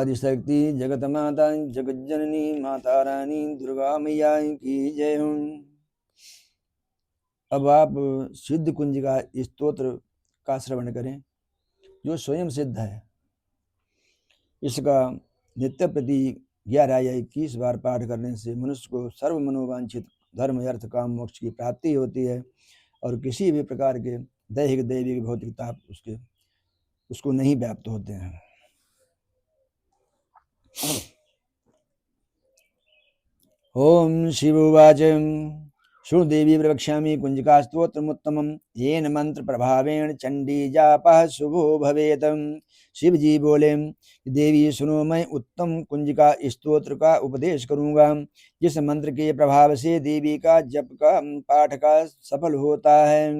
आदिशक्ति जगत माता जगत जननी माता रानी दुर्गा मैया की जय हो। अब आप सिद्ध कुंज का स्तोत्र का श्रवण करें जो स्वयं सिद्ध है। इसका नित्य प्रति 11 या 21 बार पाठ करने से मनुष्य को सर्व मनोवांछित धर्म अर्थ काम मोक्ष की प्राप्ति होती है और किसी भी प्रकार के दैहिक दैविक भौतिक ताप उसको नहीं व्याप्त होते हैं। ओम शिवोवाच शृणुदेवी प्रवक्ष्यामि कुंजिका स्तोत्रमुत्तमं येन मंत्र प्रभावेण चंडी जापः शुभो भवेत्। शिव जी बोले, देवी सुनो, मैं उत्तम कुंजिका स्तोत्र का उपदेश करूंगा जिस मंत्र के प्रभाव से देवी का जप का पाठ का सफल होता है।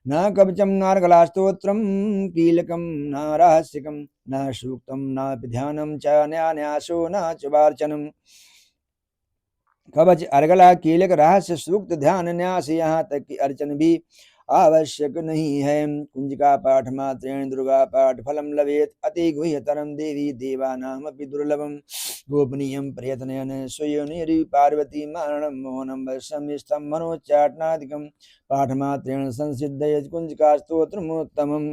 न कवचम नार्गलास्तोत्रम कीलकम न रहस्यकम न सूक्तम न ध्यानम च न्यासो न च वार्चनम। कवच अर्गला कीलक रहस्य सूक्त ध्यान न्यास यहाँ तक कि अर्चन भी आवश्यक नहीं है। कुंजिका पाठ मात्रेण दुर्गा पाठ फलम लभेत अति गुह्यतरम देवी देवानामपि दुर्लभम गोपनीयम प्रयत्नेन स्वयोनिरि पार्वती मारणं मोहनं वशमिष्टं मनोच्चाटनादिकं पाठ मात्रेण संसिद्धयेत् कुंजिका स्तोत्रमुत्तमम्।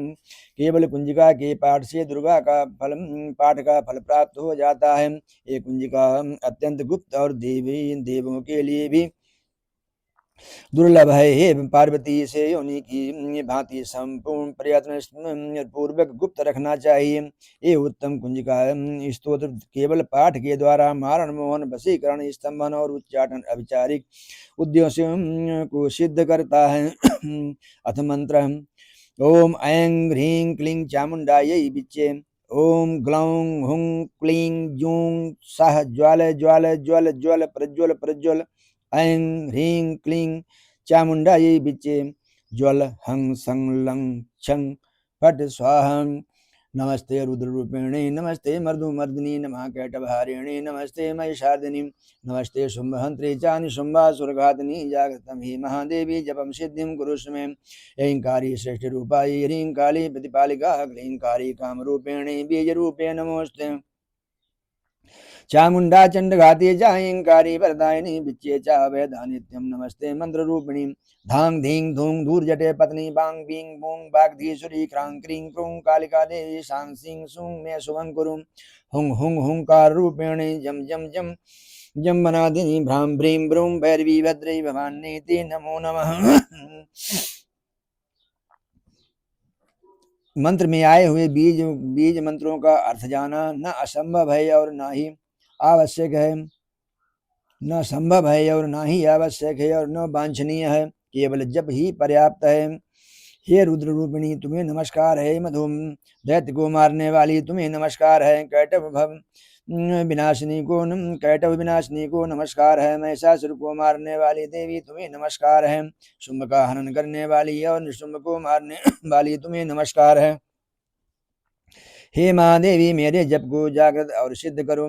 केवल कुंजिका के पाठ से दुर्गा का पाठ का फल प्राप्त हो जाता है। ये कुंजिका अत्यंत गुप्त और देवों के लिए भी दुर्लभ है। हे पार्वती, से योनि की भांति संपूर्ण प्रयत्न पूर्वक गुप्त रखना चाहिए। ये उत्तम कुंजिका स्तोत्र केवल पाठ के द्वारा मारण मोहन वशीकरण स्तंभन और उच्चाटन अभिचारिक उद्देश्यों को सिद्ध करता है। अथ मंत्र ओम ऐं ह्रीं क्लीं चामुंडायै विच्चे ओम ग्लौं हुं क्लीं जूं सह ज्वाल ज्वाल ज्वल ज्वल प्रज्वल प्रज्वल ऐं ह्रीं क्लीं चामुंडायै विच्चे ज्वल हं सं लं छं फट स्वाहा। नमस्ते रुद्ररूपिणे नमस्ते मर्दुमर्दिनी नमः कैटभारिणे नमस्ते महिषार्दिनी नमस्ते शुंभहंत्रे च निशुंभासुरघातिनी जागृतं हि महादेवी जपं सिद्धिं कुरुष्व मे। ऐंकारी श्रेष्ठ रूपायै ह्रीं काली प्रतिपालिका क्लीं कारी कामरूपिणे बीजरूपे नमोस्ते। चामुंडा चंडघाती जायंकारी वरदायिनी विच्चे च वेदानित्यं नमस्ते मंत्र रूपिणी धांग धींग धूंग धूर जटे पत्नी बांग बींग बूंग बागधीश्वरी क्रांग क्रीं क्रूं कालिका देवी सांग सिंह सुंग मे शुभं कुरुं हुंग हुंग हुंकार रूपिणी जम जम जम जम्बनादिनी भ्रां भ्रीं भ्रूं भैरवी भद्रै भवान्नेति नमो नमः। मंत्र में आए हुए बीज मंत्रों का अर्थ जाना न असंभव है और न ही आवश्यक है, न संभव है और न ही आवश्यक है और न वांछनीय है, केवल जप ही पर्याप्त है। हे रुद्र रूपिणी तुम्हें नमस्कार है। मधुम दैत्य को मारने वाली तुम्हें नमस्कार है। कैटव विनाशिनी को नमस्कार है। महिषासुर को मारने वाली देवी तुम्हें नमस्कार है। शुंभ का हनन करने वाली और निशुंभ को मारने वाली तुम्हें नमस्कार है। हे महादेवी, मेरे जप को जागृत और सिद्ध करो,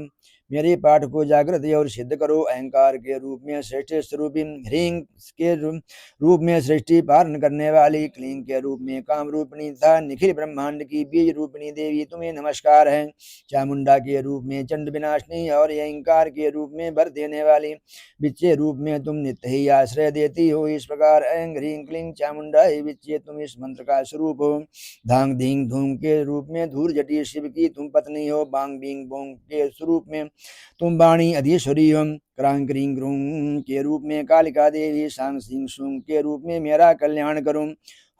मेरे पाठ को जागृत और सिद्ध करो। अहंकार के रूप में श्रेष्ठ स्वरूपी, ह्रीं के रूप में सृष्टि पालन करने वाली, क्लीं के रूप में काम रूपिणी तथा निखिल ब्रह्मांड की बीज रूपिणी देवी तुम्हें नमस्कार है। चामुंडा के रूप में चंड विनाशिनी और अहंकार के रूप में वर देने वाली, विच्चे रूप में तुम नित्य ही आश्रय देती हो। इस प्रकार ऐं ह्रीं क्लीं चामुंडा विच्चे तुम इस मंत्र का स्वरूप हो। धांग धींग धूम के रूप में धूर जटी शिव की तुम पत्नी हो। बांग बींग बोंग के स्वरूप में तुम वाणी अधीश्वरी हो। क्रांग क्रीं क्रूं के रूप में कालिका देवी, सांग सिंह सुंग के रूप में मेरा कल्याण करो।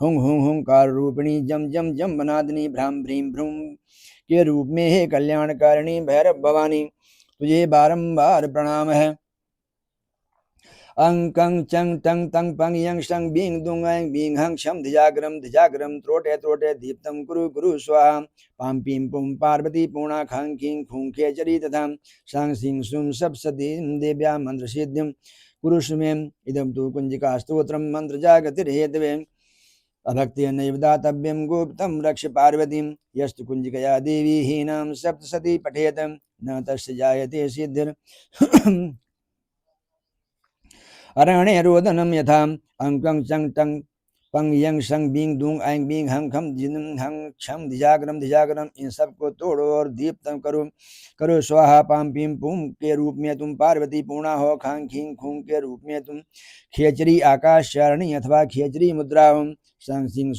हुंग हुंग हुंकार रूपिणी जम जम जम बनादिनी, भ्राम भ्रीम भ्रूम के रूप में हे कल्याणकारिणी भैरव भवानी, तुझे बारंबार प्रणाम है। अंग कंग चंग टंग तंग पंग यंग शंग बींग दुंग ऐंग बींग हंग शम धिजाग्रम त्रोटे त्रोटे दीप्तम कुरु कुरु स्वाहा। पाम पीम पुम पार्वती पूर्णा खंग खिंग खूं खेचरी तथा सांग सिंह सुम सब सदी देव्या मंत्र सिद्धिम कुरुष्मे। इदम तु कुंजिका स्तोत्रम मंत्र जागतिर्हेतवे अभक्ति नैव दातव्यम गुप्तम रक्ष पार्वतीम। यस्तु कुंजिकया देवी हीनां सप्तशती पठेत न तस्य जायते सिद्धिर्। अरण्य रोदनम यथा अंकं चंग टंग पंग यंग संग बींग दूंग ऐंग बींग हंग खम जिन हंग क्षम धिजागरम इन सबको तोड़ो और दीप्तम करो करो स्वाहा पाम पीम पुम के रूप में तुम पार्वती पूर्णा हो खांग खींग खूंग के रूप में तुम खेचरी आकाश चारणी अथवा खेचरी मुद्रा हो संग सिंह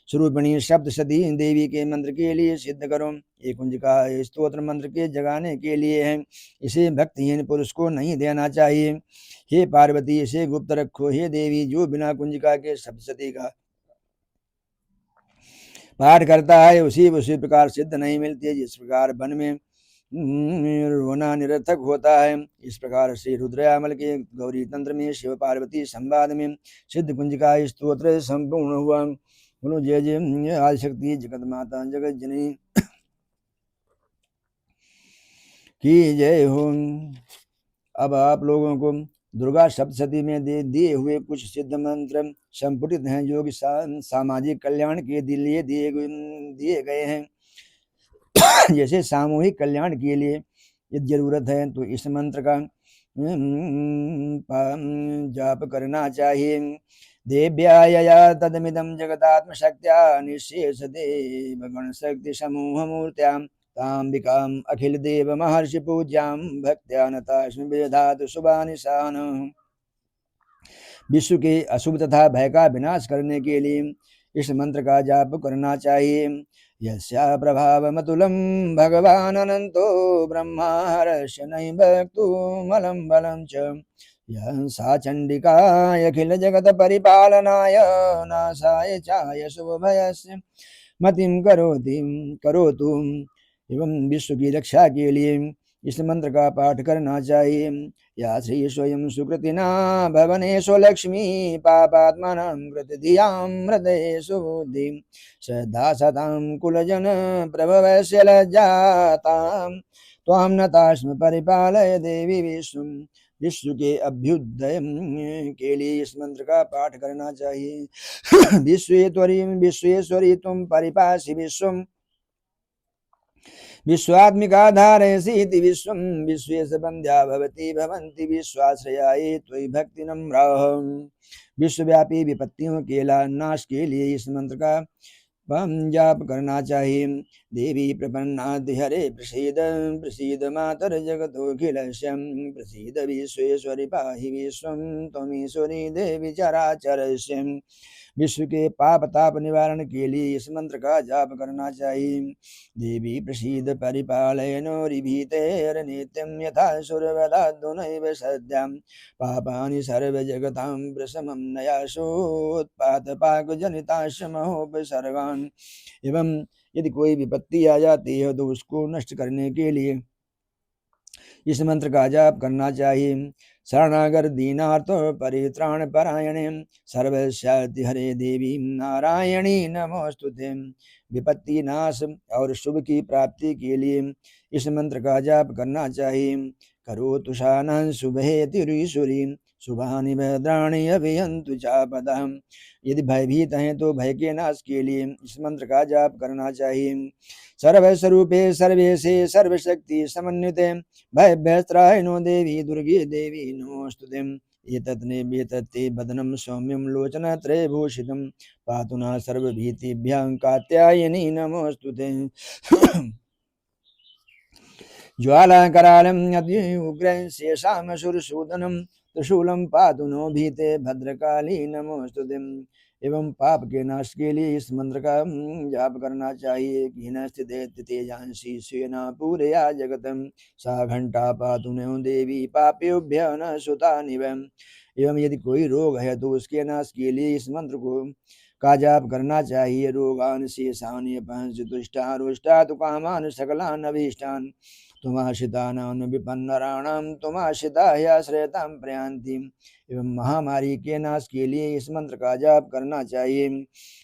स्वरूपिणी शब्द सदी देवी के मंत्र के लिए सिद्ध करो। ये कुंज का स्तोत्र मंत्र के जगाने के लिए है, इसे भक्तिहीन पुरुष को नहीं देना चाहिए। हे पार्वती इसे गुप्त रखो। हे देवी जो बिना कुंजिका के सप्तशती का पाठ करता है उसी प्रकार सिद्ध नहीं मिलती, जिस प्रकार वन में रोना निरर्थक होता है। इस प्रकार से रुद्रयामल के गौरी तंत्र में शिव पार्वती संवाद में सिद्ध कुंजिका स्तोत्र संपूर्ण हुआ। बोलो जय जय आदिशक्ति जगत माता जगत जननी की जय हो। अब आप लोगों को दुर्गा सप्तशती में दिए हुए कुछ सिद्ध मंत्र संपुटित हैं, जो कि सामाजिक कल्याण के लिए दिए गए हैं। जैसे सामूहिक कल्याण के लिए यदि जरूरत है तो इस मंत्र का जाप करना चाहिए। देव्यायया तदमिदं जगदात्मशक्त्या निःशेषदेव गणशक्ति समूह मूर्त्यां ताम्बिकाम् अखिल देव महर्षि पूज्यां भक्त्या नतास्मि विदधातु शुभानिशान। विश्व के अशुभ तथा भय का विनाश करने के लिए इस मंत्र का जाप करना चाहिए। यस्या प्रभावमतुलं भगवान् अनंतो ब्रह्मा हर्ष नहीं भक्तुमलं बलं च यं सा चंडिका अखिल जगत परिपालनाय नाशाय चाय शुभभयस्य मतिं करोतु। एवं विश्व की रक्षा के लिए इस मंत्र का पाठ करना चाहिए। या श्री स्वयं सुकृतिना भवनेषु लक्ष्मी पापात्मनां कृतधियां हृदयेषु बुद्धिं श्रद्धा सतां कुलजन प्रभवस्य लज्जातां त्वां नतास्मि परिपालय देवी विश्वं। विश्व के अभ्युदय के लिए इस मंत्र का पाठ करना चाहिए। विश्वेश्वरी तुम परिपासि विश्वम विश्वात्मिका धारयसीति विश्वं विश्वेश बंध्या भवती भवन्ति विश्वाश्रयाये त्वयि भक्ति नम्राः। विश्वव्यापी विपत्तियों के नाश के लिए इस मंत्र का जाप करना चाहिए। देवी प्रपन्नाति हरे प्रसीद प्रसीद मातर जगतोऽखिलस्यं प्रसीद विश्वेश्वरि पाहि विश्वं त्वमीश्वरी देवी चराचरस्यम्। विश्व के पाप ताप निवारण के लिए इस मंत्र का जाप करना चाहिए। देवी प्रसीद परिपालयनोरिभीतेर्नित्यं यथा सुरवदाद्दुनैव सद्यां पापानि सर्वजगतां प्रशमं नयाशोत्पातपाकजनिताशमहोपसर्गान्। एवं यदि कोई विपत्ति आ जाती है तो उसको नष्ट करने के लिए इस मंत्र का जाप करना चाहिए। शरणागत दीनार्थ परित्राण परायणे सर्वशक्ति हरे देवी नारायणी नमोस्तुते। विपत्ति नाश और शुभ की प्राप्ति के लिए इस मंत्र का जाप करना चाहिए। करो तुषानं शुभे तिरुईश्वरी शुभानि भद्राणि अभियंतु चापदां। यदि भयभीत हैं तो भय के नाश के लिए इस मंत्र का जाप करना चाहिए। सर्वस्वरूपे सर्वेशे सर्वशक्ति समन्विते भयभ्यस्त्रायणो देवी दुर्गे देवी नमोस्तुते। एतत्ते बदनं सौम्यं लोचनत्रयभूषितं पातु नः सर्वभीतिभ्यां कात्यायनी नमोस्तुते। ज्वालाकरालं उग्रं शेषां सुरसूदनं त्रिशूलं पातु नो भीते भद्रकाली नमोस्तुते। एवं पाप के नाश के लिए इस मंत्र का जाप करना चाहिए। हीनस्थिते तेजांसी स्वेना पूरया जगतं सा घंटा पातु नो देवी पापेभ्यः न सुतानि वै। एवं यदि कोई रोग है तो उसके नाश के लिए इस मंत्र को का जाप करना चाहिए। रोगान शेषान अपहंस दुष्टा रुष्टा तु कामान सकलान अभीष्टान तुमाश्रितानां विपन्नराणां तुमाश्रिता ह्याश्रयतां प्रयान्ति। एवं महामारी के नाश के लिए इस मंत्र का जाप करना चाहिए।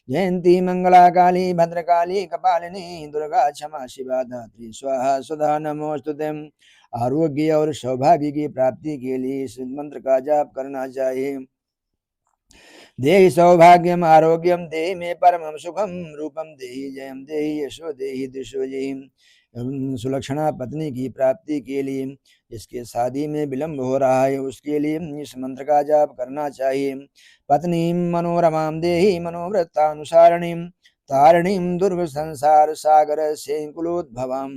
जयंती मंगला काली भद्रकाली कपालिनी दुर्गा क्षमा शिवा धात्री स्वाहा सुधा नमोस्तुते। आरोग्य और सौभाग्य की प्राप्ति के लिए इस मंत्र का जाप करना चाहिए। देहि सौभाग्यम आरोग्यम देहि मे परमं सुखम रूपम देहि जयम देहि यशो देहि दिशो जयी। सुलक्षणा पत्नी की प्राप्ति के लिए जिसके शादी में विलंब हो रहा है उसके लिए इस मंत्र का जाप करना चाहिए। पत्नी मनोरमां देहि मनोवृत्तानुसारिणीं तारिणीं दुर्ग संसार सागर से कुलोद्भवाम।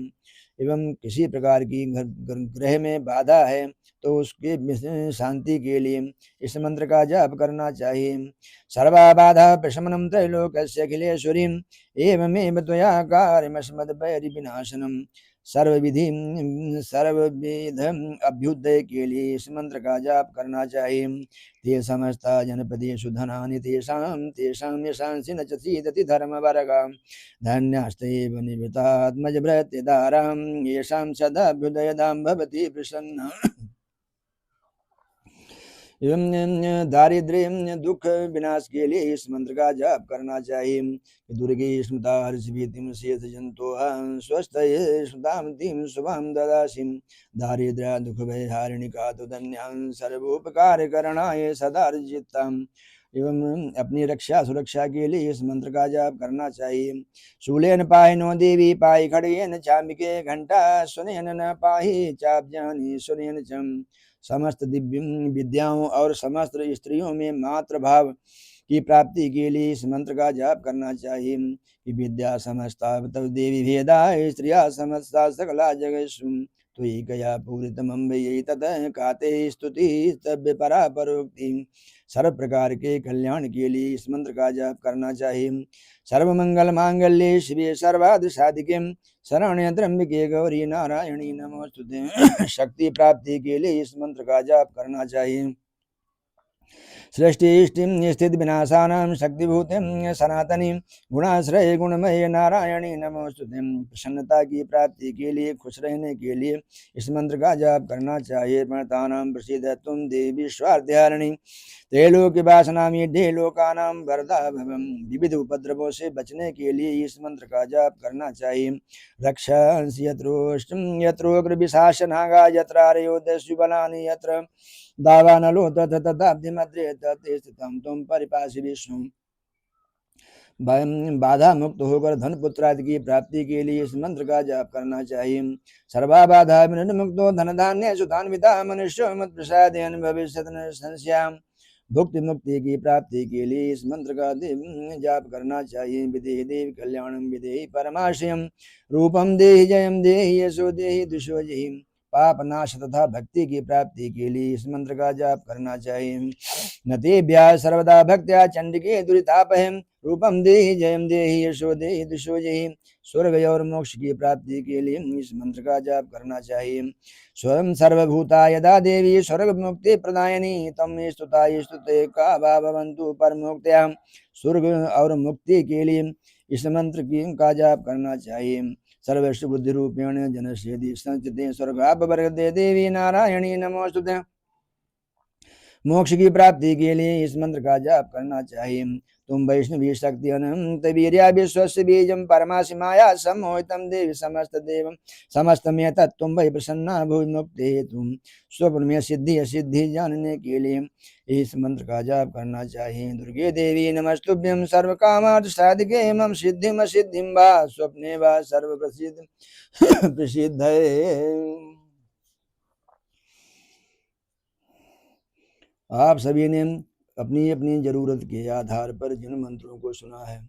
एवं किसी प्रकार की ग्रह में बाधा है तो उसके शांति के लिए इस मंत्र का जाप करना चाहिए। सर्वा बाधा प्रशमनं त्रैलोक्यस्य अखिलेश्वरीं एवमेव त्वया कार्यमस्मद्वैरिविनाशनम्। सर्वविध अभ्युदय के लिए इस मंत्र का जाप करना चाहिए। ते समस्ता जनपदेषु धनानि तेषां तेषां यशांसि न च सीदति धर्मवर्गा धन्यास्तेव निवृत्तात्मजभृत्यदारां येषां सदाभ्युदयदां भवति प्रसन्ना। एवं दारिद्र्य दुख विनाश के लिए इस मंत्र का जाप करना चाहिए। दुर्गे स्मृता हर्षभीतिं शेष जंतो स्वस्थ स्मृतामतिं शुभां ददासिं दारिद्र्य दुख भय हारिणिका तो धन्यां सर्वोपकार करणाय सदार्जिताम्। एवं अपनी रक्षा सुरक्षा के लिए इस मंत्र का जाप करना चाहिए। शूलेन पाहिनो देवी पाहि खड्गेन चाम्बिके घंटा सुनेन न पाहि चाब्जानि सुनेन च। समस्त दिव्य विद्याओं और समस्त स्त्रियों में मातृ भाव की प्राप्ति के लिए इस मंत्र का जाप करना चाहिए कि विद्या समस्ता तव देवी भेदा स्त्रिया समस्ता सकला जगस्सु त्वयि गया पूरितमं वै ततः काते स्तुति तव्य परा परोक्ति। सर्व प्रकार के कल्याण के लिए इस मंत्र का जाप करना चाहिए। सर्वमंगल मांगल्ये शिवे सर्वार्थ साधिके शरण्य त्र्यंबके गौरी नारायणी नमोस्तुते। शक्ति प्राप्ति के लिए इस मंत्र का जाप करना चाहिए। सृष्टि स्थित विनाशानां शक्तिभूतिं सनातनी गुणाश्रय गुणमय नारायणी नमोस्तुते। प्रसन्नता की प्राप्ति के लिए खुश रहने के लिए इस मंत्र का जाप करना चाहिए। प्रणतानां प्रसीद तुम देवी विश्वार्थिहारिणी त्रैलोक्य वासनां ढे लोकानां वरदा भवं। विविध उपद्रवों से बचने के लिए इस मंत्र का जाप करना चाहिए। रक्षांसि यत्रोष्टं यत्रोग्र विशासनागा यत्रारयो दस्युबलानि यत्र दावानलो तथाब्धिमद्रे तते स्थितं त्वं परिपासि विष्णु। बाधा मुक्त होकर धन पुत्र आदि की प्राप्ति के लिए इस मंत्र का जाप करना चाहिए। सर्वा बाधा मुक्तो धन धान्य सुधान्विता मनुष्यो मत प्रसादेन भविष्यति न संशयम्। भुक्ति मुक्ति की प्राप्ति के लिए इस मंत्र का जाप करना चाहिए। विदेहि देवी कल्याणं विदेहि परमाशयम् रूपम देहि जयम देहि यशो देहि दुषो जहि। पाप नाश तथा भक्ति की प्राप्ति के लिए इस मंत्र का जाप करना चाहिए। नतेभ्यः सर्वदा भक्त्या चंडिके दुरितापहम् रूपम देहि जयम देहि यशो देहि दुषो जहि। स्वर्ग और मोक्ष की प्राप्ति के लिए इस मंत्र का जाप करना चाहिए। स्वयं सर्वभूता यदा देवी स्वर्ग मुक्ति प्रदायिनी तम स्तुता स्तुते का भवन्तु परमोक्त्या। स्वर्ग और मुक्ति के लिए इस मंत्र का जाप करना चाहिए। सर्वस्व बुद्धि रूपेण जनश्रेदि संस्थिते स्वर्गापवर्गदे देवी नारायणी नमोस्तुते। मोक्ष की प्राप्ति के लिए इस मंत्र का जाप करना चाहिए। तुम वैष्णवी शक्ति अनंत वीर्या विश्वस्य बीजं परमासि माया सम्मोहितं देवी समस्त देवं समस्तमें तत्त्वं वै प्रसन्ना भुवि मुक्ते तुम। स्वप्न में सिद्धि असिद्धि जानने के लिए इस मंत्र का जाप करना चाहिए। दुर्गे देवी नमस्तुभ्यं सर्व कामार्थ साधिके मम सिद्धिम असिद्धिं वा स्वप्ने वा सर्व प्रसिद्ध प्रसिद्ध। आप सभी ने अपनी अपनी जरूरत के आधार पर जिन मंत्रों को सुना है,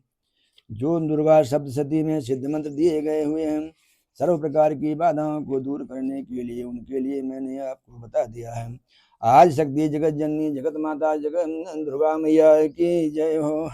जो दुर्गा सप्तशती में सिद्ध मंत्र दिए गए हुए हैं, सर्व प्रकार की बाधाओं को दूर करने के लिए उनके लिए मैंने आपको बता दिया है। आज शक्ति जगत जननी जगत माता जगत दुर्गा मैया की जय हो।